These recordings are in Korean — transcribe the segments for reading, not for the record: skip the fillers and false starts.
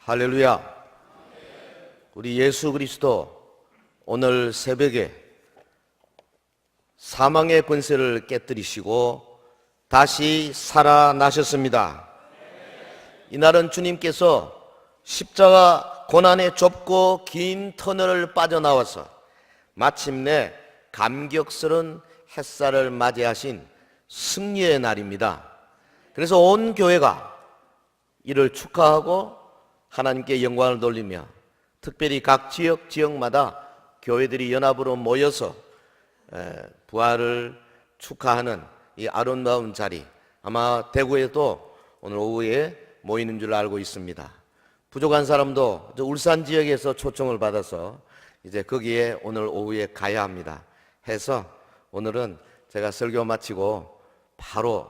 할렐루야. 우리 예수 그리스도 오늘 새벽에 사망의 권세를 깨뜨리시고 다시 살아나셨습니다. 이날은 주님께서 십자가 고난의 좁고 긴 터널을 빠져나와서 마침내 감격스러운 햇살을 맞이하신 승리의 날입니다. 그래서 온 교회가 이를 축하하고 하나님께 영광을 돌리며 특별히 각 지역마다 교회들이 연합으로 모여서 부활을 축하하는 이 아름다운 자리, 아마 대구에도 오늘 오후에 모이는 줄 알고 있습니다. 부족한 사람도 저 울산 지역에서 초청을 받아서 이제 거기에 오늘 오후에 가야 합니다. 해서 오늘은 제가 설교 마치고 바로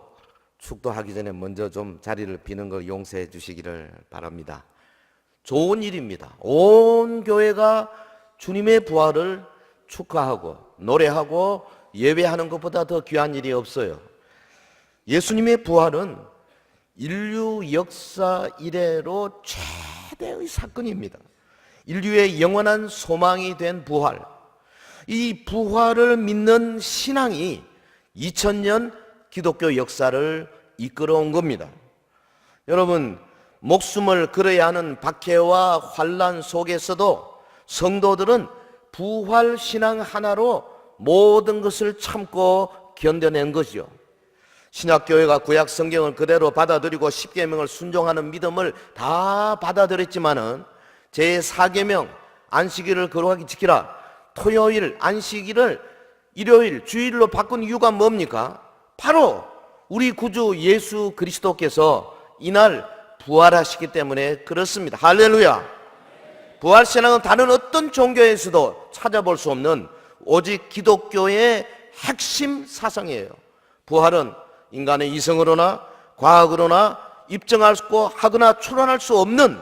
축도하기 전에 먼저 좀 자리를 비는 걸 용서해 주시기를 바랍니다. 좋은 일입니다. 온 교회가 주님의 부활을 축하하고 노래하고 예배하는 것보다 더 귀한 일이 없어요. 예수님의 부활은 인류 역사 이래로 최대의 사건입니다. 인류의 영원한 소망이 된 부활, 이 부활을 믿는 신앙이 2000년 기독교 역사를 이끌어온 겁니다. 여러분, 목숨을 걸어야 하는 박해와 환난 속에서도 성도들은 부활 신앙 하나로 모든 것을 참고 견뎌낸 것이요. 신약교회가 구약 성경을 그대로 받아들이고 십계명을 순종하는 믿음을 다 받아들였지만은 제4계명 안식일을 거룩하게 지키라, 토요일 안식일을 일요일 주일로 바꾼 이유가 뭡니까? 바로 우리 구주 예수 그리스도께서 이날 부활하시기 때문에 그렇습니다. 할렐루야. 부활신앙은 다른 어떤 종교에서도 찾아볼 수 없는 오직 기독교의 핵심 사상이에요. 부활은 인간의 이성으로나 과학으로나 입증하고 하거나 추론할 수 없는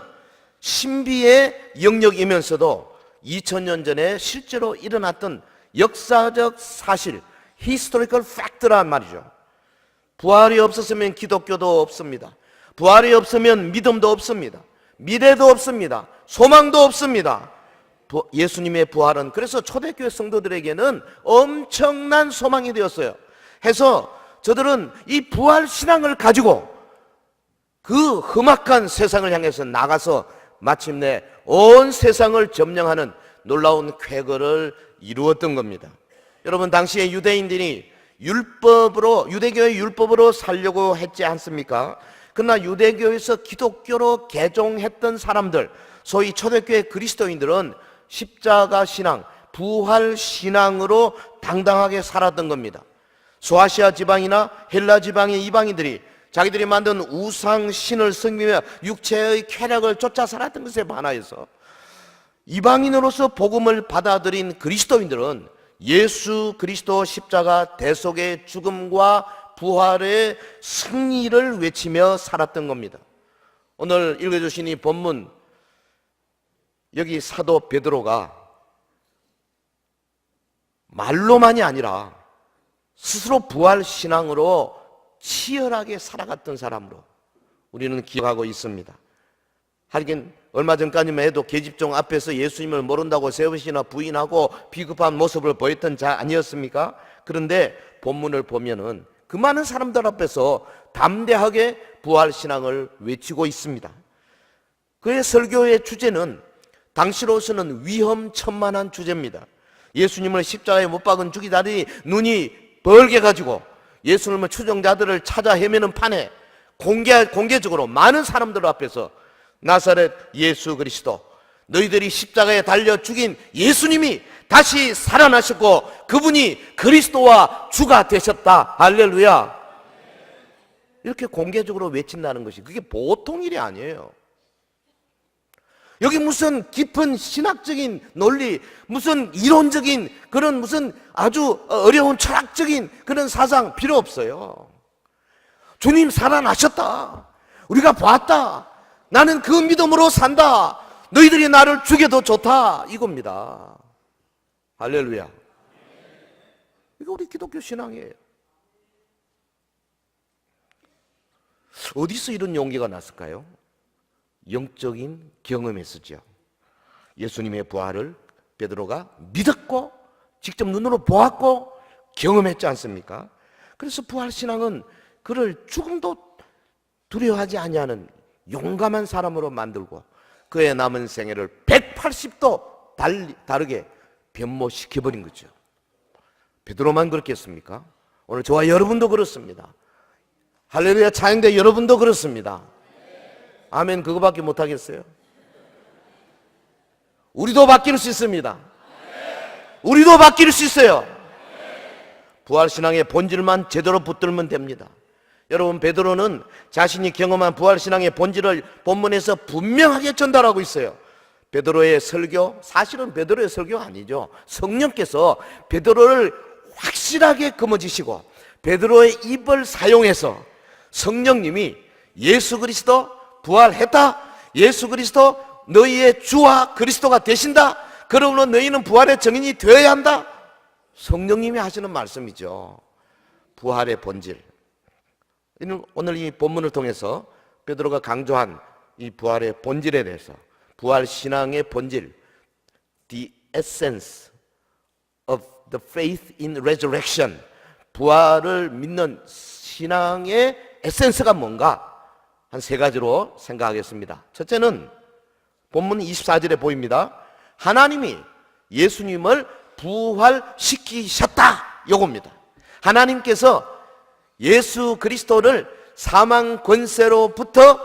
신비의 영역이면서도 2000년 전에 실제로 일어났던 역사적 사실, 히스토리컬 팩트란 말이죠. 부활이 없었으면 기독교도 없습니다. 부활이 없으면 믿음도 없습니다. 미래도 없습니다. 소망도 없습니다. 예수님의 부활은 그래서 초대교회 성도들에게는 엄청난 소망이 되었어요. 해서 저들은 이 부활 신앙을 가지고 그 험악한 세상을 향해서 나가서 마침내 온 세상을 점령하는 놀라운 쾌거를 이루었던 겁니다. 여러분, 당시에 유대인들이 유대교의 율법으로 살려고 했지 않습니까? 그러나 유대교에서 기독교로 개종했던 사람들, 소위 초대교회 그리스도인들은 십자가 신앙, 부활 신앙으로 당당하게 살았던 겁니다. 소아시아 지방이나 헬라 지방의 이방인들이 자기들이 만든 우상 신을 섬기며 육체의 쾌락을 쫓아 살았던 것에 반하여서 이방인으로서 복음을 받아들인 그리스도인들은 예수 그리스도 십자가 대속의 죽음과 부활의 승리를 외치며 살았던 겁니다. 오늘 읽어주신 이 본문, 여기 사도 베드로가 말로만이 아니라 스스로 부활 신앙으로 치열하게 살아갔던 사람으로 우리는 기억하고 있습니다. 하긴 얼마 전까지만 해도 계집종 앞에서 예수님을 모른다고 세 번이나 부인하고 비겁한 모습을 보였던 자 아니었습니까? 그런데 본문을 보면은 그 많은 사람들 앞에서 담대하게 부활 신앙을 외치고 있습니다. 그의 설교의 주제는 당시로서는 위험천만한 주제입니다. 예수님을 십자가에 못 박은 죽이다니 눈이 벌게 가지고 예수님의 추종자들을 찾아 헤매는 판에 공개적으로 많은 사람들 앞에서 나사렛 예수 그리스도, 너희들이 십자가에 달려 죽인 예수님이 다시 살아나셨고 그분이 그리스도와 주가 되셨다. 할렐루야. 이렇게 공개적으로 외친다는 것이 그게 보통 일이 아니에요. 여기 무슨 깊은 신학적인 논리, 무슨 이론적인 그런 무슨 아주 어려운 철학적인 그런 사상 필요 없어요. 주님 살아나셨다. 우리가 봤다. 나는 그 믿음으로 산다. 너희들이 나를 죽여도 좋다. 이겁니다. 할렐루야. 이거 우리 기독교 신앙이에요. 어디서 이런 용기가 났을까요? 영적인 경험했었죠. 예수님의 부활을 베드로가 믿었고 직접 눈으로 보았고 경험했지 않습니까? 그래서 부활신앙은 그를 죽음도 두려워하지 아니하는 용감한 사람으로 만들고 그의 남은 생애를 180도 다르게 변모시켜버린 거죠. 베드로만 그렇겠습니까? 오늘 저와 여러분도 그렇습니다. 할렐루야 찬양대 여러분도 그렇습니다. 아멘. 그거밖에 못하겠어요? 우리도 바뀔 수 있습니다. 우리도 바뀔 수 있어요. 부활신앙의 본질만 제대로 붙들면 됩니다. 여러분, 베드로는 자신이 경험한 부활신앙의 본질을 본문에서 분명하게 전달하고 있어요. 베드로의 설교, 사실은 베드로의 설교가 아니죠. 성령께서 베드로를 확실하게 거머쥐시고 베드로의 입을 사용해서 성령님이 예수 그리스도 부활했다, 예수 그리스도 너희의 주와 그리스도가 되신다, 그러므로 너희는 부활의 증인이 되어야 한다. 성령님이 하시는 말씀이죠. 부활의 본질. 오늘 이 본문을 통해서 베드로가 강조한 이 부활의 본질에 대해서, 부활 신앙의 본질, the essence of the faith in resurrection, 부활을 믿는 신앙의 에센스가 뭔가 한 세 가지로 생각하겠습니다. 첫째는 본문 24절에 보입니다. 하나님이 예수님을 부활시키셨다, 요겁니다. 하나님께서 예수 그리스도를 사망 권세로부터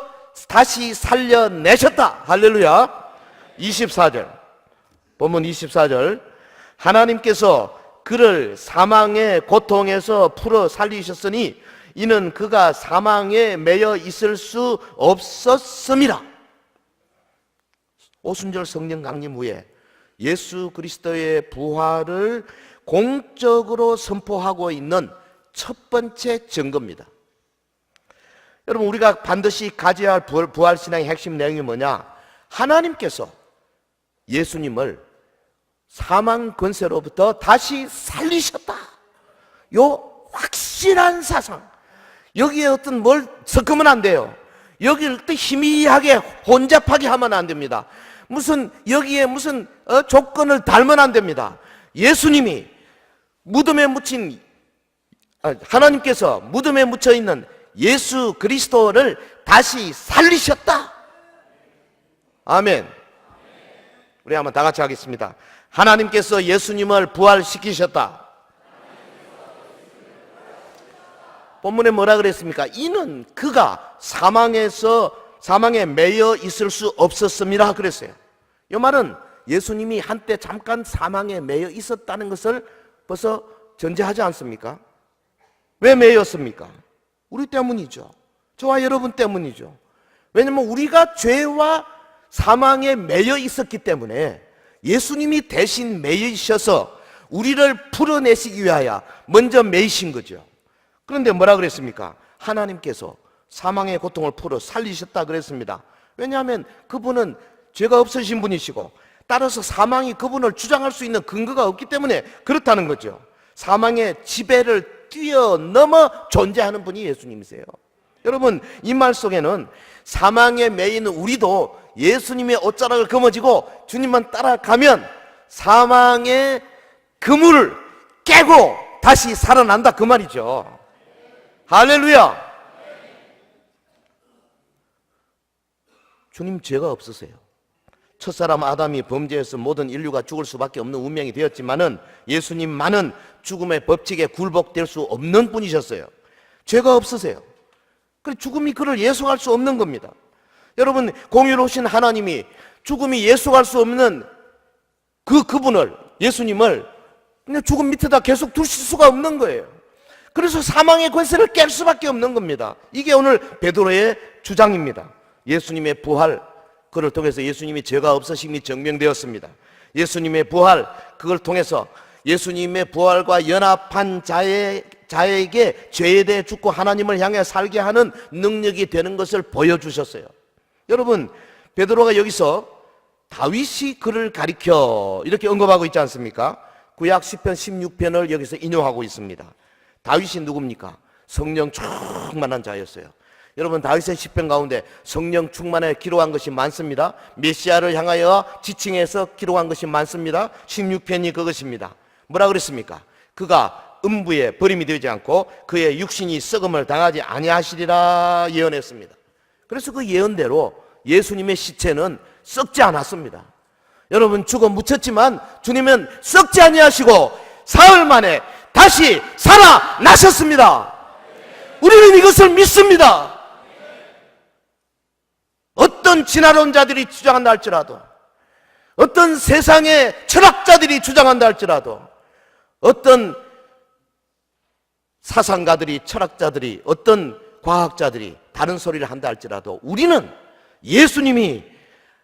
다시 살려내셨다. 할렐루야. 24절, 본문 24절, 하나님께서 그를 사망의 고통에서 풀어 살리셨으니 이는 그가 사망에 매여 있을 수 없었음이라. 오순절 성령 강림 후에 예수 그리스도의 부활을 공적으로 선포하고 있는 첫 번째 증거입니다. 여러분, 우리가 반드시 가져야 할 부활신앙의 핵심 내용이 뭐냐? 하나님께서 예수님을 사망 권세로부터 다시 살리셨다. 요 확실한 사상, 여기에 어떤 뭘 섞으면 안 돼요. 여기를 또 희미하게 혼잡하게 하면 안 됩니다. 여기에 무슨 조건을 달면 안 됩니다. 예수님이 무덤에 묻힌, 하나님께서 무덤에 묻혀 있는 예수 그리스도를 다시 살리셨다. 아멘. 우리 한번 다 같이 하겠습니다. 하나님께서 예수님을 부활시키셨다. 본문에 뭐라 그랬습니까? 이는 그가 사망에 매여 있을 수 없었음이라 그랬어요. 이 말은 예수님이 한때 잠깐 사망에 매여 있었다는 것을 벌써 전제하지 않습니까? 왜 매였습니까? 우리 때문이죠. 저와 여러분 때문이죠. 왜냐하면 우리가 죄와 사망에 매여 있었기 때문에 예수님이 대신 매이셔서 우리를 풀어내시기 위하여 먼저 매이신 거죠. 그런데 뭐라 그랬습니까? 하나님께서 사망의 고통을 풀어 살리셨다 그랬습니다. 왜냐하면 그분은 죄가 없으신 분이시고 따라서 사망이 그분을 주장할 수 있는 근거가 없기 때문에 그렇다는 거죠. 사망의 지배를 뛰어넘어 존재하는 분이 예수님이세요. 여러분, 이 말 속에는 사망에 매이는 우리도 예수님의 옷자락을 거머쥐고 주님만 따라가면 사망의 그물을 깨고 다시 살아난다, 그 말이죠. 할렐루야. 주님 죄가 없으세요. 첫사람 아담이 범죄해서 모든 인류가 죽을 수밖에 없는 운명이 되었지만은 예수님만은 죽음의 법칙에 굴복될 수 없는 분이셨어요. 죄가 없으세요. 그래서 죽음이 그를 예속할 수 없는 겁니다. 여러분, 공의로우신 하나님이 죽음이 예속할 수 없는 그분을, 예수님을 그냥 죽음 밑에다 계속 두실 수가 없는 거예요. 그래서 사망의 권세를 깰 수밖에 없는 겁니다. 이게 오늘 베드로의 주장입니다. 예수님의 부활, 그를 통해서 예수님이 죄가 없으심이 증명되었습니다. 예수님의 부활, 그걸 통해서 예수님의 부활과 연합한 자에게 죄에 대해 죽고 하나님을 향해 살게 하는 능력이 되는 것을 보여주셨어요. 여러분, 베드로가 여기서 다윗이 그를 가리켜 이렇게 언급하고 있지 않습니까? 구약 10편 16편을 여기서 인용하고 있습니다. 다윗이 누굽니까? 성령 충만한 자였어요. 여러분, 다윗의 시편 가운데 성령 충만에 기록한 것이 많습니다. 메시아를 향하여 지칭해서 기록한 것이 많습니다. 16편이 그것입니다. 뭐라 그랬습니까? 그가 음부에 버림이 되지 않고 그의 육신이 썩음을 당하지 아니하시리라 예언했습니다. 그래서 그 예언대로 예수님의 시체는 썩지 않았습니다. 여러분, 죽어 묻혔지만 주님은 썩지 아니하시고 사흘 만에 다시 살아나셨습니다. 우리는 이것을 믿습니다. 어떤 진화론자들이 주장한다 할지라도, 어떤 세상의 철학자들이 주장한다 할지라도, 어떤 사상가들이, 철학자들이, 어떤 과학자들이 다른 소리를 한다 할지라도 우리는 예수님이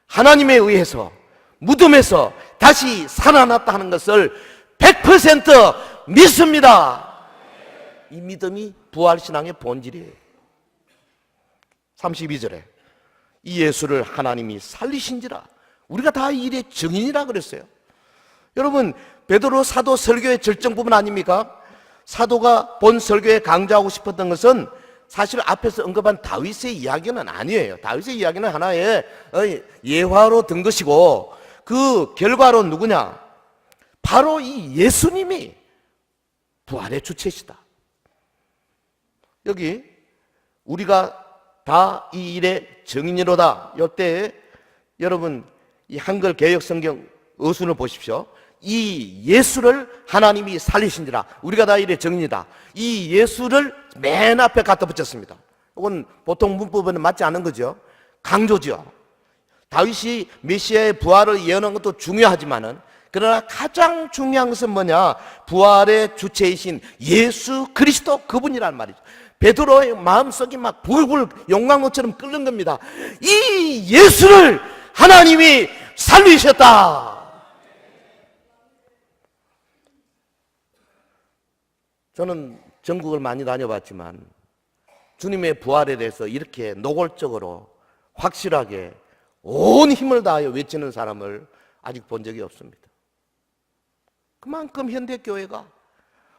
하나님에 의해서 무덤에서 다시 살아났다 하는 것을 100% 믿습니다. 이 믿음이 부활신앙의 본질이에요. 32절에 이 예수를 하나님이 살리신지라 우리가 다 이 일의 증인이라 그랬어요. 여러분, 베드로 사도 설교의 절정 부분 아닙니까? 사도가 본 설교에 강조하고 싶었던 것은 사실 앞에서 언급한 다윗의 이야기는 아니에요. 다윗의 이야기는 하나의 예화로 든 것이고 그 결과로 누구냐? 바로 이 예수님이 부활의 주체시다. 여기 우리가 다 이 일의 증인이로다. 이때 여러분 이 한글 개역 성경 어순을 보십시오. 이 예수를 하나님이 살리신지라 우리가 다 이 일의 증인이다. 이 예수를 맨 앞에 갖다 붙였습니다. 이건 보통 문법에는 맞지 않은 거죠. 강조죠. 다윗이 메시아의 부활을 예언한 것도 중요하지만은 그러나 가장 중요한 것은 뭐냐? 부활의 주체이신 예수 그리스도 그분이란 말이죠. 베드로의 마음속이 막 불불 용광로처럼 끓는 겁니다. 이 예수를 하나님이 살리셨다. 저는 전국을 많이 다녀봤지만 주님의 부활에 대해서 이렇게 노골적으로 확실하게 온 힘을 다하여 외치는 사람을 아직 본 적이 없습니다. 그만큼 현대교회가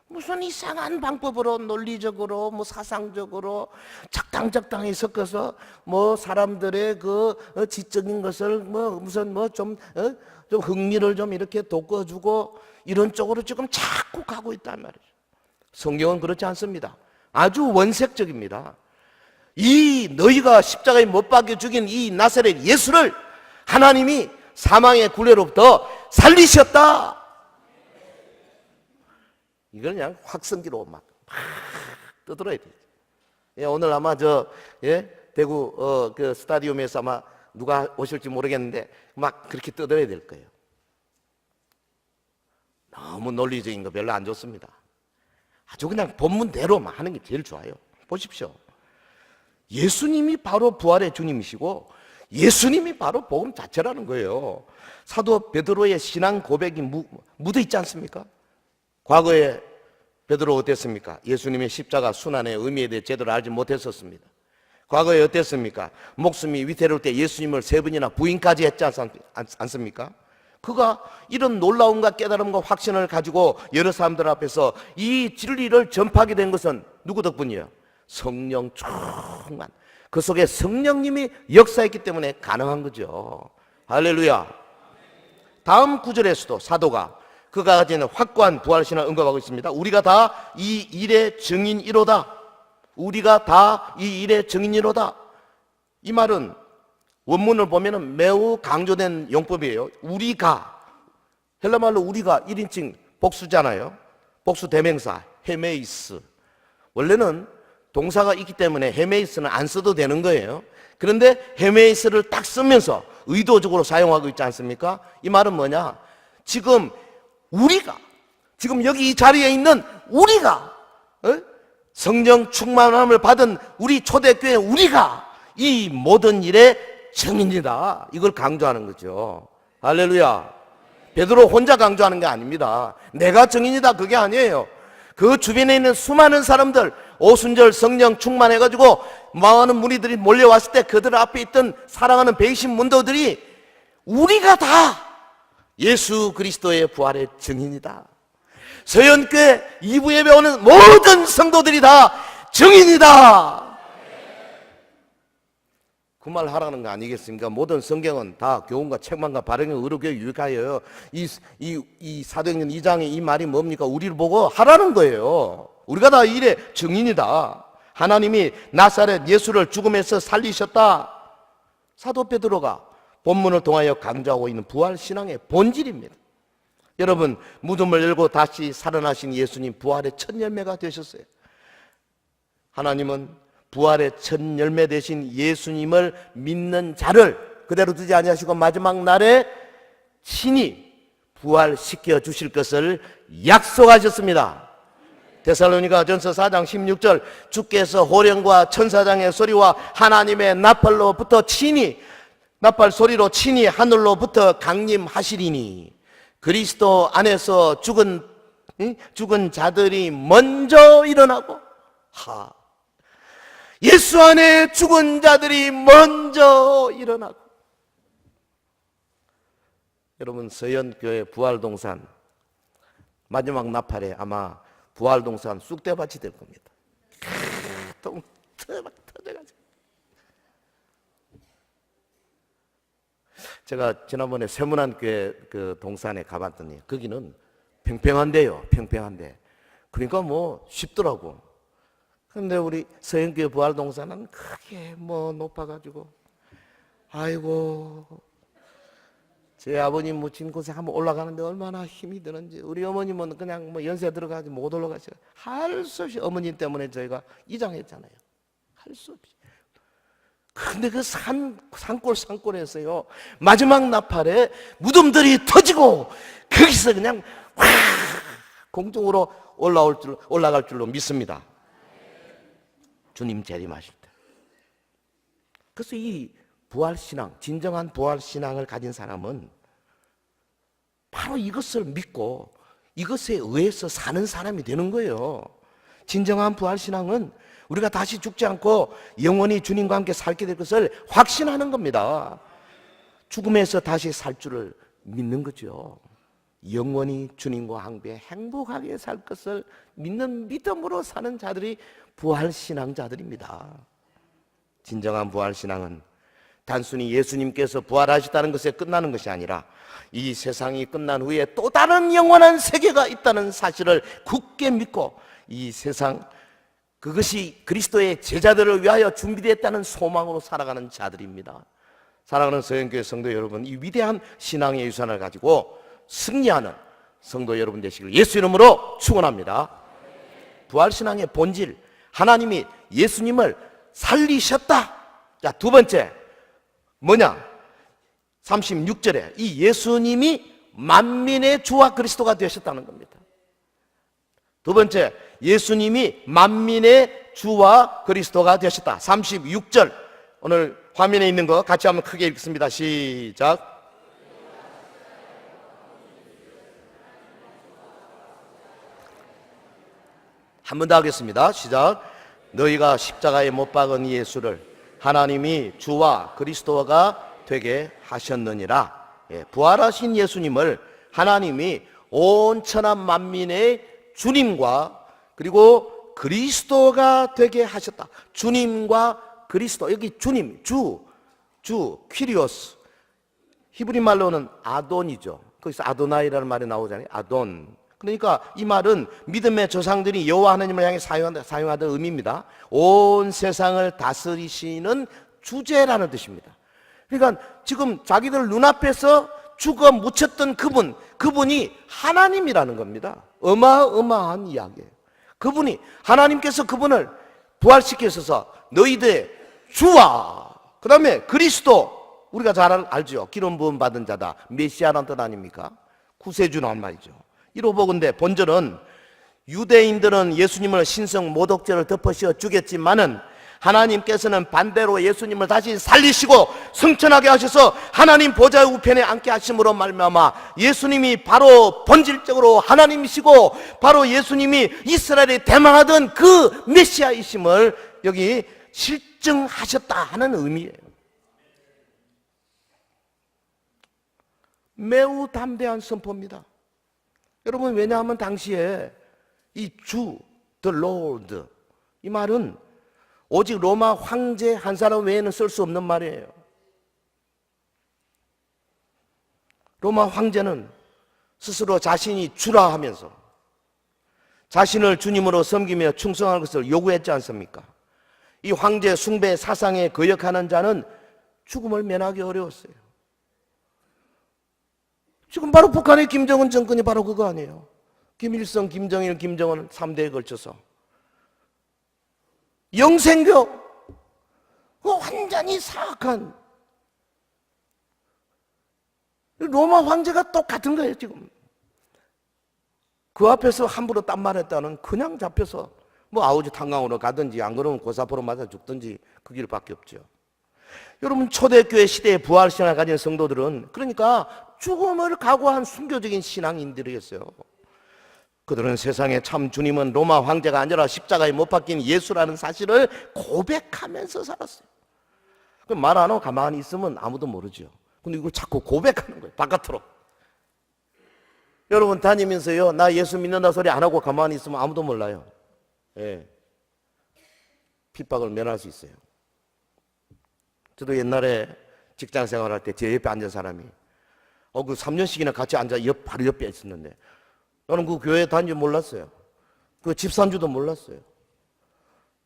무슨 이상한 방법으로 논리적으로 사상적으로 적당히 섞어서 사람들의 그 지적인 것을 무슨 좀 흥미를 좀 이렇게 돋궈주고 이런 쪽으로 지금 자꾸 가고 있단 말이죠. 성경은 그렇지 않습니다. 아주 원색적입니다. 이 너희가 십자가에 못 박혀 죽인 이 나사렛 예수를 하나님이 사망의 굴레로부터 살리셨다. 이걸 그냥 확성기로 막 떠들어야 되죠. 예, 오늘 아마 대구 그 스타디움에서 아마 누가 오실지 모르겠는데 막 그렇게 떠들어야 될 거예요. 너무 논리적인 거 별로 안 좋습니다. 아주 그냥 본문대로만 하는 게 제일 좋아요. 보십시오. 예수님이 바로 부활의 주님이시고 예수님이 바로 복음 자체라는 거예요. 사도 베드로의 신앙 고백이 묻어 있지 않습니까? 과거에 베드로 어땠습니까? 예수님의 십자가 순환의 의미에 대해 제대로 알지 못했었습니다. 과거에 어땠습니까? 목숨이 위태로울 때 예수님을 3번이나 부인까지 했지 않습니까? 그가 이런 놀라움과 깨달음과 확신을 가지고 여러 사람들 앞에서 이 진리를 전파하게 된 것은 누구 덕분이에요? 성령 충만. 그 속에 성령님이 역사했기 때문에 가능한 거죠. 할렐루야. 다음 구절에서도 사도가 그가 가지는 확고한 부활신을 언급하고 있습니다. 우리가 다 이 일의 증인이로다. 우리가 다 이 일의 증인이로다. 이 말은 원문을 보면 매우 강조된 용법이에요. 우리가, 헬라말로 우리가 1인칭 복수잖아요. 복수 대명사 헤메이스. 원래는 동사가 있기 때문에 헤메이스는 안 써도 되는 거예요. 그런데 헤메이스를 딱 쓰면서 의도적으로 사용하고 있지 않습니까? 이 말은 뭐냐? 지금 우리가, 지금 여기 이 자리에 있는 우리가 성령 충만함을 받은 우리 초대교회 우리가 이 모든 일의 증인이다. 이걸 강조하는 거죠. 할렐루야. 베드로 혼자 강조하는 게 아닙니다. 내가 증인이다 그게 아니에요. 그 주변에 있는 수많은 사람들, 오순절 성령 충만해가지고 많은 무리들이 몰려왔을 때 그들 앞에 있던 사랑하는 배신 문도들이 우리가 다 예수 그리스도의 부활의 증인이다. 서연교회 2부 예배 오는 모든 성도들이 다 증인이다. 그 말 하라는 거 아니겠습니까? 모든 성경은 다 교훈과 책망과 바르게 의롭게 유익하여요. 이 사도행전 2장의 이 말이 뭡니까? 우리를 보고 하라는 거예요. 우리가 다 일의 증인이다. 하나님이 나사렛 예수를 죽음에서 살리셨다. 사도 베드로가 본문을 통하여 강조하고 있는 부활신앙의 본질입니다. 여러분, 무덤을 열고 다시 살아나신 예수님 부활의 첫 열매가 되셨어요. 하나님은 부활의 첫 열매 되신 예수님을 믿는 자를 그대로 두지 아니하시고 마지막 날에 친히 부활시켜 주실 것을 약속하셨습니다. 데살로니가 전서 4장 16절, 주께서 호령과 천사장의 소리와 하나님의 나팔로부터 친히, 나팔 소리로 친히 하늘로부터 강림하시리니 그리스도 안에서 죽은 자들이 먼저 일어나고, 예수 안에 죽은 자들이 먼저 일어나고. 여러분, 서현교회 부활동산 마지막 나팔에 아마 부활동산 쑥대밭이 될 겁니다. 막 터져가지고. 제가 지난번에 세문안교회 그 동산에 가봤더니 거기는 평평한데요, 평평한데. 그러니까 뭐 쉽더라고. 근데 우리 서현교회 부활동산은 크게 뭐 높아가지고, 아이고, 제 아버님 모친 곳에 한번 올라가는데 얼마나 힘이 드는지. 우리 어머님은 그냥 뭐 연세 들어가지 못 올라가셔. 할 수 없이 어머님 때문에 저희가 이장했잖아요. 할 수 없이. 근데 그 산골에서요, 마지막 나팔에 무덤들이 터지고 거기서 그냥 확 공중으로 올라갈 줄로 믿습니다. 주님 재림하실 때. 그래서 이 부활신앙, 진정한 부활신앙을 가진 사람은 바로 이것을 믿고 이것에 의해서 사는 사람이 되는 거예요. 진정한 부활신앙은 우리가 다시 죽지 않고 영원히 주님과 함께 살게 될 것을 확신하는 겁니다. 죽음에서 다시 살 줄을 믿는 거죠. 영원히 주님과 함께 행복하게 살 것을 믿는 믿음으로 사는 자들이 부활신앙자들입니다. 진정한 부활신앙은 단순히 예수님께서 부활하셨다는 것에 끝나는 것이 아니라 이 세상이 끝난 후에 또 다른 영원한 세계가 있다는 사실을 굳게 믿고 이 세상, 그것이 그리스도의 제자들을 위하여 준비되었다는 소망으로 살아가는 자들입니다. 사랑하는 서현교회 성도 여러분, 이 위대한 신앙의 유산을 가지고 승리하는 성도 여러분 되시길 예수 이름으로 축원합니다. 부활신앙의 본질, 하나님이 예수님을 살리셨다. 자, 두 번째 뭐냐? 36절에 이 예수님이 만민의 주와 그리스도가 되셨다는 겁니다. 두 번째, 예수님이 만민의 주와 그리스도가 되셨다. 36절, 오늘 화면에 있는 거 같이 한번 크게 읽습니다. 시작. 한 번 더 하겠습니다. 시작. 너희가 십자가에 못 박은 예수를 하나님이 주와 그리스도가 되게 하셨느니라. 부활하신 예수님을 하나님이 온 천하 만민의 주님과 그리고 그리스도가 되게 하셨다. 주님과 그리스도, 여기 주님, 주 퀴리오스, 히브리 말로는 아돈이죠. 거기서 아도나이라는 말이 나오잖아요. 아돈. 그러니까 이 말은 믿음의 조상들이 여호와 하나님을 향해 사용하던 의미입니다. 온 세상을 다스리시는 주제라는 뜻입니다. 그러니까 지금 자기들 눈앞에서 죽어 묻혔던 그분이 하나님이라는 겁니다. 어마어마한 이야기예요. 그분이, 하나님께서 그분을 부활시키셔서 너희들의 주와, 그 다음에 그리스도, 우리가 잘 알죠. 기름 부음 받은 자다. 메시아라는 뜻 아닙니까? 구세주란 말이죠. 이로보건대 본절은 유대인들은 예수님을 신성 모독죄를 덮으시어 죽였지만은 하나님께서는 반대로 예수님을 다시 살리시고 승천하게 하셔서 하나님 보좌 우편에 앉게 하심으로 말미암아 예수님이 바로 본질적으로 하나님이시고 바로 예수님이 이스라엘에 대망하던 그 메시아이심을 여기 실증하셨다 하는 의미예요. 매우 담대한 선포입니다. 여러분, 왜냐하면 당시에 이 주, the Lord, 이 말은 오직 로마 황제 한 사람 외에는 쓸 수 없는 말이에요. 로마 황제는 스스로 자신이 주라 하면서 자신을 주님으로 섬기며 충성할 것을 요구했지 않습니까? 이 황제 숭배 사상에 거역하는 자는 죽음을 면하기 어려웠어요. 지금 바로 북한의 김정은 정권이 바로 그거 아니에요. 김일성, 김정일, 김정은 3대에 걸쳐서 영생교, 완전히 사악한 로마 황제가 똑같은 거예요. 지금 그 앞에서 함부로 딴 말했다는 그냥 잡혀서 뭐 아우지 탄광으로 가든지 안 그러면 고사포로 맞아 죽든지 그 길밖에 없죠. 여러분, 초대교회 시대의 부활신앙을 가진 성도들은 그러니까 죽음을 각오한 순교적인 신앙인들이었어요. 그들은 세상에 참 주님은 로마 황제가 아니라 십자가에 못 박힌 예수라는 사실을 고백하면서 살았어요. 말 안 하고 가만히 있으면 아무도 모르죠. 근데 이걸 자꾸 고백하는 거예요, 바깥으로. 여러분, 다니면서요, 나 예수 믿는다 소리 안 하고 가만히 있으면 아무도 몰라요. 예. 핍박을 면할 수 있어요. 저도 옛날에 직장 생활할 때 제 옆에 앉은 사람이 그 3년씩이나 같이 앉아 바로 옆에 있었는데 나는 그 교회 다니지 몰랐어요. 그 집사인지도 몰랐어요.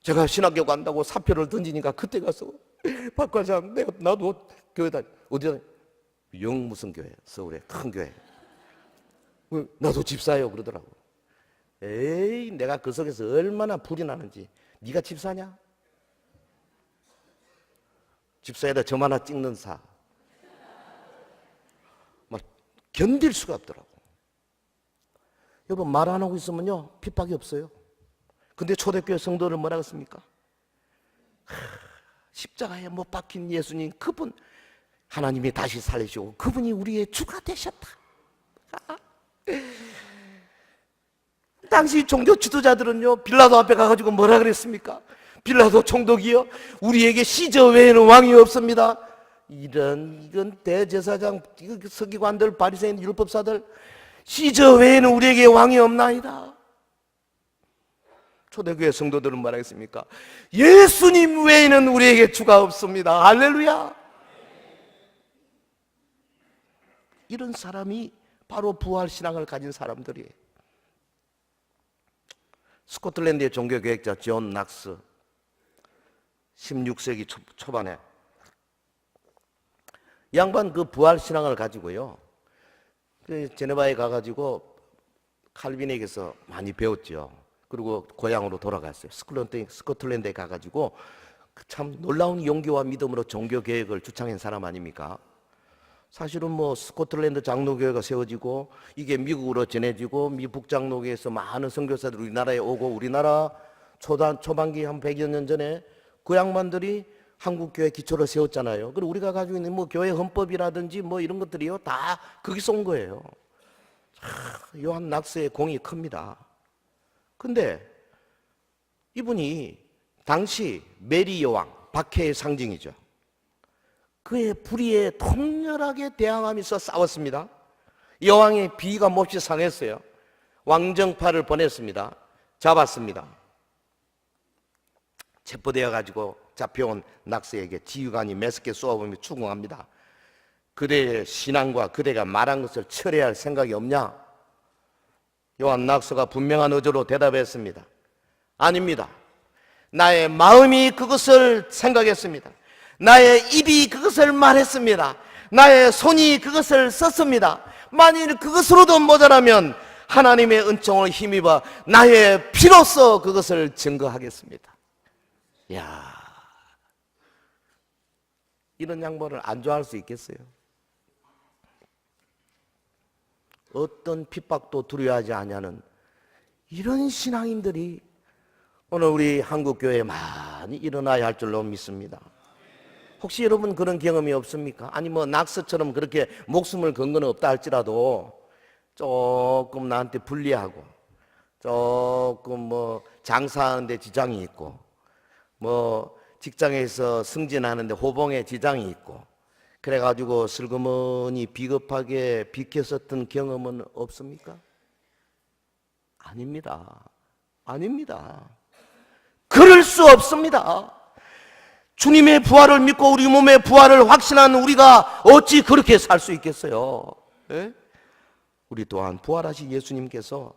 제가 신학교 간다고 사표를 던지니까 그때 가서 박 과장, 나도 교회 어디다? 영 무슨 교회? 서울에 큰 교회. 나도 집사예요 그러더라고. 에이, 내가 그 속에서 얼마나 불이 나는지. 네가 집사냐? 집사에다 점 하나 찍는 사. 막 견딜 수가 없더라고. 여러분, 말 안 하고 있으면요 핍박이 없어요. 근데 초대교회 성도를 뭐라고 했습니까? 십자가에 못 박힌 예수님, 그분 하나님이 다시 살리시고 그분이 우리의 주가 되셨다. 당시 종교 지도자들은요 빌라도 앞에 가가지고 뭐라 그랬습니까? 빌라도 총독이요, 우리에게 시저 외에는 왕이 없습니다. 이건 대제사장, 서기관들, 바리새인, 율법사들, 시저 외에는 우리에게 왕이 없나이다. 초대교회 성도들은 뭐라겠습니까? 예수님 외에는 우리에게 주가 없습니다. 할렐루야. 이런 사람이 바로 부활신앙을 가진 사람들이에요. 스코틀랜드의 종교개혁자 존 낙스, 16세기 초반에 양반 그 부활신앙을 가지고요 제네바에 가가지고 칼빈에게서 많이 배웠죠. 그리고 고향으로 돌아갔어요. 스코틀랜드에 가가지고 참 놀라운 용기와 믿음으로 종교개혁을 주창한 사람 아닙니까? 사실은 뭐 스코틀랜드 장로교회가 세워지고 이게 미국으로 전해지고 미국 장로교회에서 많은 선교사들이 우리나라에 오고 우리나라 초반기 한 100여 년 전에 그 양반들이 한국교회 기초를 세웠잖아요. 그리고 우리가 가지고 있는 뭐 교회 헌법이라든지 뭐 이런 것들이요 다 거기서 온 거예요. 요한 낙스의 공이 큽니다. 근데 이분이 당시 메리 여왕, 박해의 상징이죠. 그의 불의에 통렬하게 대항하면서 싸웠습니다. 여왕의 비위가 몹시 상했어요. 왕정파를 보냈습니다. 잡았습니다. 체포되어 가지고 잡혀온 낙스에게 지휘관이 매섭게 쏘아보며 추궁합니다. 그대의 신앙과 그대가 말한 것을 철회할 생각이 없냐? 요한 낙스가 분명한 어조로 대답했습니다. 아닙니다. 나의 마음이 그것을 생각했습니다. 나의 입이 그것을 말했습니다. 나의 손이 그것을 썼습니다. 만일 그것으로도 모자라면 하나님의 은총을 힘입어 나의 피로써 그것을 증거하겠습니다. 이야, 이런 양반을 안 좋아할 수 있겠어요? 어떤 핍박도 두려워하지 않냐는 이런 신앙인들이 오늘 우리 한국교회에 많이 일어나야 할 줄로 믿습니다. 혹시 여러분 그런 경험이 없습니까? 아니 뭐 낙서처럼 그렇게 목숨을 건 건 없다 할지라도 조금 나한테 불리하고 조금 뭐 장사하는데 지장이 있고 뭐 직장에서 승진하는데 호봉에 지장이 있고 그래가지고 슬그머니 비겁하게 비켰었던 경험은 없습니까? 아닙니다. 아닙니다. 그럴 수 없습니다. 주님의 부활을 믿고 우리 몸의 부활을 확신한 우리가 어찌 그렇게 살 수 있겠어요? 예? 우리 또한 부활하신 예수님께서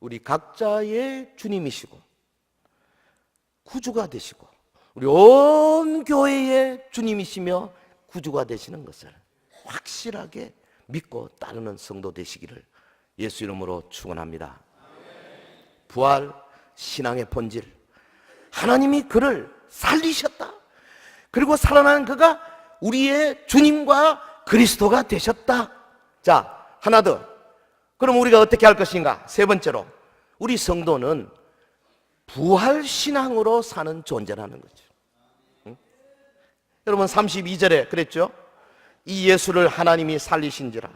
우리 각자의 주님이시고 구주가 되시고 우리 온 교회의 주님이시며 구주가 되시는 것을 확실하게 믿고 따르는 성도 되시기를 예수 이름으로 축원합니다. 부활 신앙의 본질, 하나님이 그를 살리셨다. 그리고 살아난 그가 우리의 주님과 그리스도가 되셨다. 자, 하나 더. 그럼 우리가 어떻게 할 것인가? 세 번째로, 우리 성도는 부활 신앙으로 사는 존재라는 거죠. 응? 여러분 32절에 그랬죠? 이 예수를 하나님이 살리신지라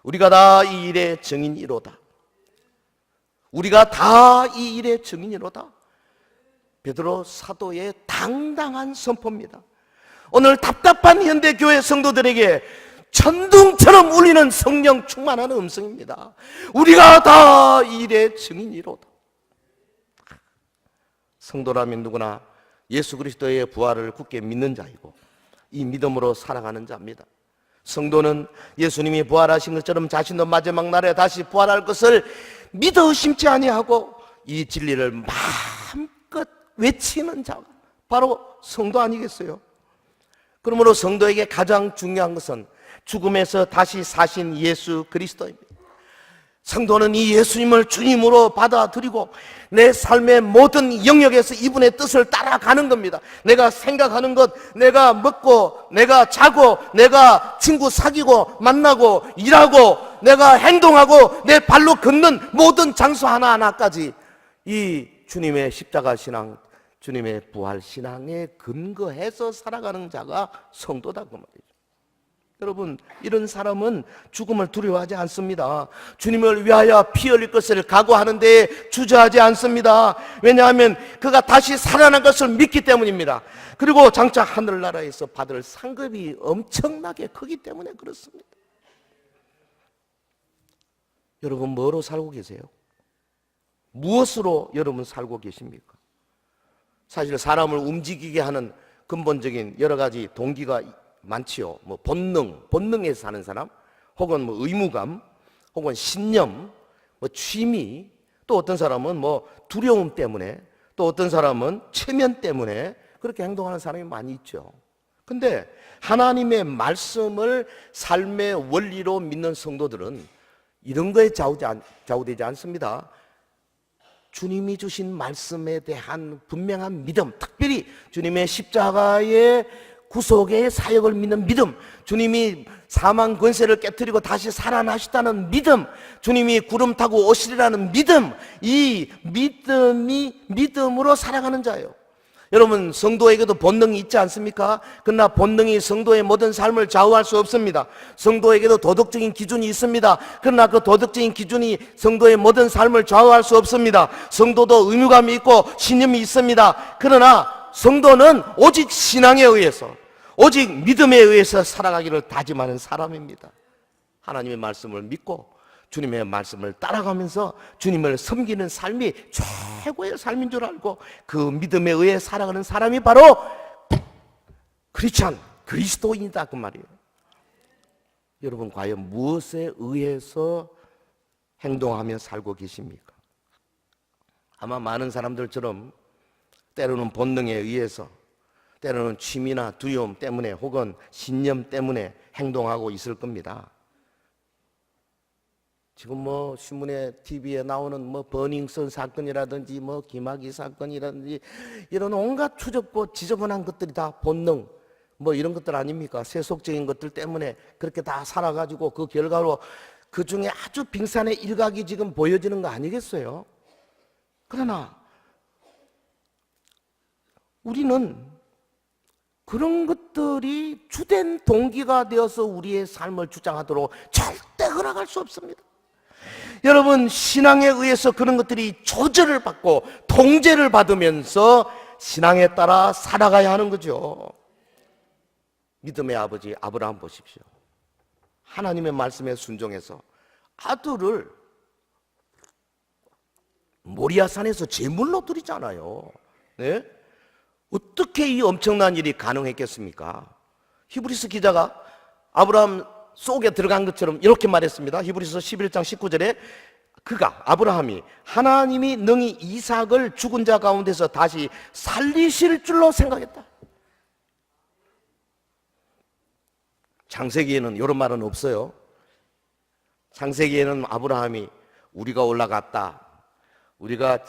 우리가 다 이 일의 증인이로다. 우리가 다 이 일의 증인이로다. 베드로 사도의 당당한 선포입니다. 오늘 답답한 현대교회 성도들에게 천둥처럼 울리는 성령 충만한 음성입니다. 우리가 다 이 일의 증인이로다. 성도라면 누구나 예수 그리스도의 부활을 굳게 믿는 자이고 이 믿음으로 살아가는 자입니다. 성도는 예수님이 부활하신 것처럼 자신도 마지막 날에 다시 부활할 것을 믿어 의심치 아니하고 이 진리를 마음껏 외치는 자가 바로 성도 아니겠어요? 그러므로 성도에게 가장 중요한 것은 죽음에서 다시 사신 예수 그리스도입니다. 성도는 이 예수님을 주님으로 받아들이고 내 삶의 모든 영역에서 이분의 뜻을 따라가는 겁니다. 내가 생각하는 것, 내가 먹고, 내가 자고, 내가 친구 사귀고, 만나고, 일하고, 내가 행동하고, 내 발로 걷는 모든 장소 하나하나까지 이 주님의 십자가 신앙, 주님의 부활 신앙에 근거해서 살아가는 자가 성도다 그 말이죠. 여러분, 이런 사람은 죽음을 두려워하지 않습니다. 주님을 위하여 피 흘릴 것을 각오하는 데에 주저하지 않습니다. 왜냐하면 그가 다시 살아난 것을 믿기 때문입니다. 그리고 장차 하늘나라에서 받을 상급이 엄청나게 크기 때문에 그렇습니다. 여러분, 뭐로 살고 계세요? 무엇으로 여러분 살고 계십니까? 사실 사람을 움직이게 하는 근본적인 여러 가지 동기가 많지요. 뭐 본능에서 사는 사람, 혹은 뭐 의무감, 혹은 신념, 뭐 취미, 또 어떤 사람은 뭐 두려움 때문에, 또 어떤 사람은 체면 때문에 그렇게 행동하는 사람이 많이 있죠. 근데 하나님의 말씀을 삶의 원리로 믿는 성도들은 이런 거에 좌우되지 않습니다. 주님이 주신 말씀에 대한 분명한 믿음, 특별히 주님의 십자가의 구속의 사역을 믿는 믿음, 주님이 사망 권세를 깨뜨리고 다시 살아나시다는 믿음, 주님이 구름 타고 오시리라는 믿음, 이 믿음으로 살아가는 자예요. 여러분, 성도에게도 본능이 있지 않습니까? 그러나 본능이 성도의 모든 삶을 좌우할 수 없습니다. 성도에게도 도덕적인 기준이 있습니다. 그러나 그 도덕적인 기준이 성도의 모든 삶을 좌우할 수 없습니다. 성도도 의무감이 있고 신념이 있습니다. 그러나 성도는 오직 신앙에 의해서, 오직 믿음에 의해서 살아가기를 다짐하는 사람입니다. 하나님의 말씀을 믿고 주님의 말씀을 따라가면서 주님을 섬기는 삶이 최고의 삶인 줄 알고 그 믿음에 의해 살아가는 사람이 바로 크리스찬, 그리스도인이다 그 말이에요. 여러분, 과연 무엇에 의해서 행동하며 살고 계십니까? 아마 많은 사람들처럼 때로는 본능에 의해서, 때로는 취미나 두려움 때문에, 혹은 신념 때문에 행동하고 있을 겁니다. 지금 뭐 신문에, TV에 나오는 뭐 버닝썬 사건이라든지 뭐 김학의 사건이라든지 이런 온갖 추접고 지저분한 것들이 다 본능, 뭐 이런 것들 아닙니까? 세속적인 것들 때문에 그렇게 다 살아가지고 그 결과로 그 중에 아주 빙산의 일각이 지금 보여지는 거 아니겠어요? 그러나 우리는 그런 것들이 주된 동기가 되어서 우리의 삶을 주장하도록 절대 허락할 수 없습니다. 여러분, 신앙에 의해서 그런 것들이 조절을 받고 통제를 받으면서 신앙에 따라 살아가야 하는 거죠. 믿음의 아버지 아브라함 보십시오. 하나님의 말씀에 순종해서 아들을 모리아산에서 제물로 드리잖아요. 네? 어떻게 이 엄청난 일이 가능했겠습니까? 히브리서 기자가 아브라함 속에 들어간 것처럼 이렇게 말했습니다. 히브리서 11장 19절에 아브라함이 하나님이 능히 이삭을 죽은 자 가운데서 다시 살리실 줄로 생각했다. 창세기에는 이런 말은 없어요. 창세기에는 아브라함이 우리가 올라갔다, 우리가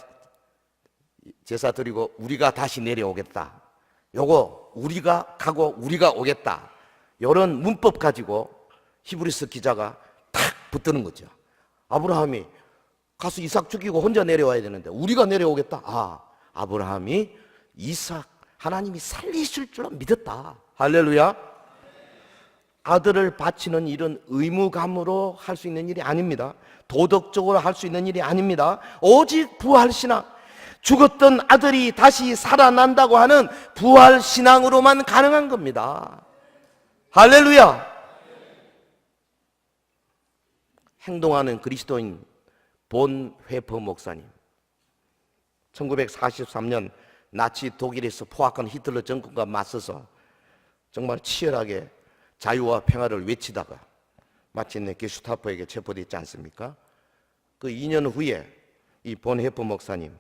제사 드리고 우리가 다시 내려오겠다, 요거 우리가 가고 우리가 오겠다, 이런 문법 가지고 히브리서 기자가 탁 붙드는 거죠. 아브라함이 가서 이삭 죽이고 혼자 내려와야 되는데 우리가 내려오겠다. 아브라함이 이삭 하나님이 살리실 줄 믿었다. 할렐루야. 아들을 바치는 일은 의무감으로 할 수 있는 일이 아닙니다. 도덕적으로 할 수 있는 일이 아닙니다. 오직 부활신앙, 죽었던 아들이 다시 살아난다고 하는 부활신앙으로만 가능한 겁니다. 할렐루야. 행동하는 그리스도인 본 회퍼 목사님, 1943년 나치 독일에서 포악한 히틀러 정권과 맞서서 정말 치열하게 자유와 평화를 외치다가 마침내 게슈타포에게 체포되지 않습니까? 그 2년 후에 이 본 회퍼 목사님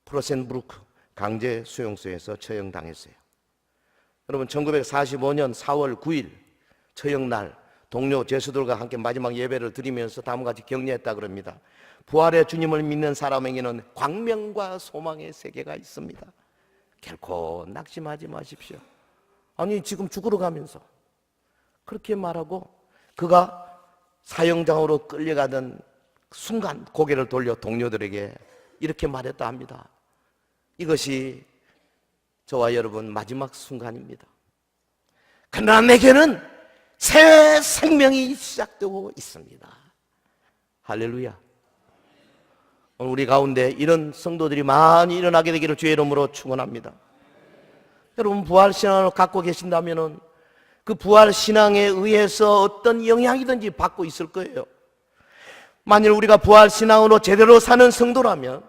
프로센부르크 강제 수용소에서 처형당했어요. 여러분, 1945년 4월 9일 처형날 동료 제수들과 함께 마지막 예배를 드리면서 다음과 같이 격려했다 그럽니다. 부활의 주님을 믿는 사람에게는 광명과 소망의 세계가 있습니다. 결코 낙심하지 마십시오. 아니, 지금 죽으러 가면서 그렇게 말하고 그가 사형장으로 끌려가던 순간 고개를 돌려 동료들에게 이렇게 말했다 합니다. 이것이 저와 여러분 마지막 순간입니다. 그러나 내게는 새 생명이 시작되고 있습니다. 할렐루야. 오늘 우리 가운데 이런 성도들이 많이 일어나게 되기를 주의 이름으로 축원합니다. 여러분, 부활신앙을 갖고 계신다면 그 부활신앙에 의해서 어떤 영향이든지 받고 있을 거예요. 만일 우리가 부활신앙으로 제대로 사는 성도라면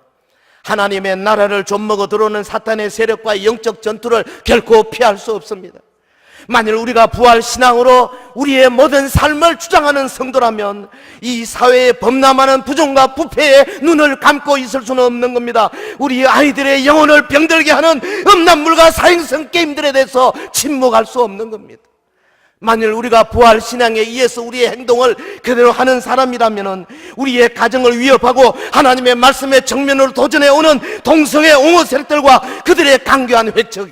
하나님의 나라를 좀먹어 들어오는 사탄의 세력과의 영적 전투를 결코 피할 수 없습니다. 만일 우리가 부활신앙으로 우리의 모든 삶을 주장하는 성도라면 이 사회에 범람하는 부정과 부패에 눈을 감고 있을 수는 없는 겁니다. 우리 아이들의 영혼을 병들게 하는 음란물과 사행성 게임들에 대해서 침묵할 수 없는 겁니다. 만일 우리가 부활신앙에 의해서 우리의 행동을 그대로 하는 사람이라면 우리의 가정을 위협하고 하나님의 말씀에 정면으로 도전해오는 동성애 옹호 세력들과 그들의 강교한 회척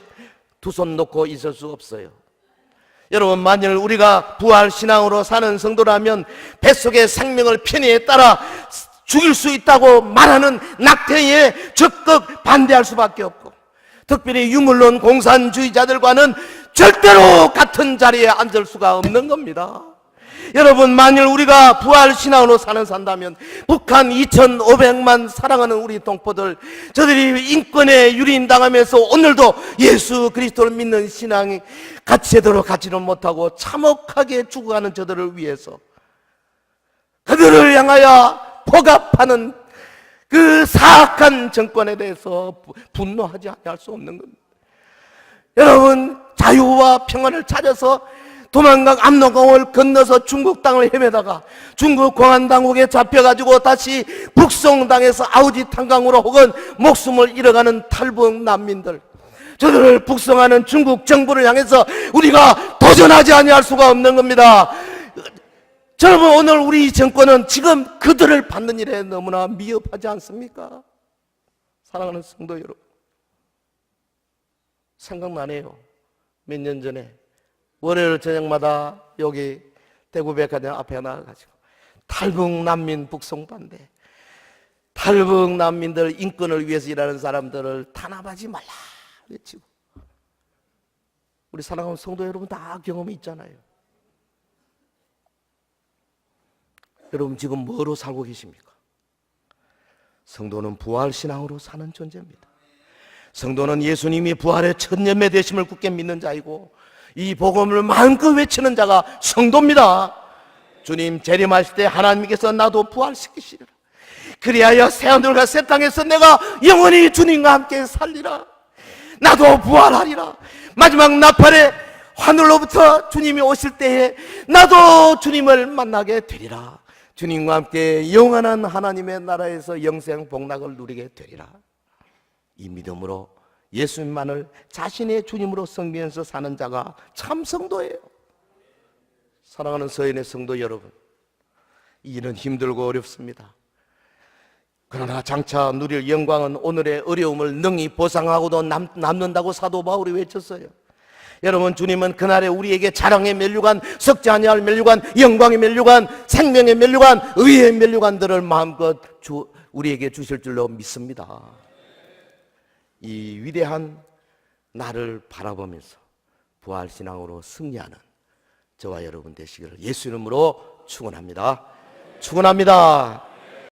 두 손 놓고 있을 수 없어요. 여러분, 만일 우리가 부활신앙으로 사는 성도라면 뱃속의 생명을 편의에 따라 죽일 수 있다고 말하는 낙태에 적극 반대할 수밖에 없고, 특별히 유물론 공산주의자들과는 절대로 같은 자리에 앉을 수가 없는 겁니다. 여러분, 만일 우리가 부활신앙으로 산다면 북한 2,500만 사랑하는 우리 동포들, 저들이 인권에 유린당하면서 오늘도 예수 그리스도를 믿는 신앙이 제대로 갖지는 못하고 참혹하게 죽어가는 저들을 위해서, 그들을 향하여 폭압하는 그 사악한 정권에 대해서 분노하지 않을 수 없는 겁니다. 여러분, 자유와 평안을 찾아서 도망간 압록강을 건너서 중국 땅을 헤매다가 중국 공안당국에 잡혀가지고 다시 북송당해서 아우지 탄광으로 혹은 목숨을 잃어가는 탈북 난민들, 저들을 북송하는 중국 정부를 향해서 우리가 도전하지 아니할 수가 없는 겁니다. 여러분, 오늘 우리 정권은 지금 그들을 받는 일에 너무나 미흡하지 않습니까? 사랑하는 성도 여러분, 생각나네요. 몇 년 전에 월요일 저녁마다 여기 대구백화점 앞에 나가가지고 탈북 난민 북송 반대, 탈북 난민들 인권을 위해서 일하는 사람들을 탄압하지 말라 외치고, 우리 사랑하는 성도 여러분 다 경험이 있잖아요. 여러분, 지금 뭐로 살고 계십니까? 성도는 부활신앙으로 사는 존재입니다. 성도는 예수님이 부활의 첫 열매 되심을 굳게 믿는 자이고 이 복음을 마음껏 외치는 자가 성도입니다. 주님 재림하실 때 하나님께서 나도 부활시키시리라. 그리하여 새하늘과 새 땅에서 내가 영원히 주님과 함께 살리라. 나도 부활하리라. 마지막 나팔에 하늘로부터 주님이 오실 때에 나도 주님을 만나게 되리라. 주님과 함께 영원한 하나님의 나라에서 영생 복락을 누리게 되리라. 이 믿음으로 예수님만을 자신의 주님으로 섬기면서 사는 자가 참 성도예요. 사랑하는 서인의 성도 여러분, 이 일은 힘들고 어렵습니다. 그러나 장차 누릴 영광은 오늘의 어려움을 능히 보상하고도 남는다고 사도 바울이 외쳤어요. 여러분, 주님은 그날에 우리에게 자랑의 면류관, 썩지 아니할 면류관, 영광의 면류관, 생명의 면류관, 의의 면류관들을 마음껏 우리에게 주실 줄로 믿습니다. 이 위대한 나를 바라보면서 부활신앙으로 승리하는 저와 여러분 되시기를 예수 이름으로 축원합니다. 축원합니다.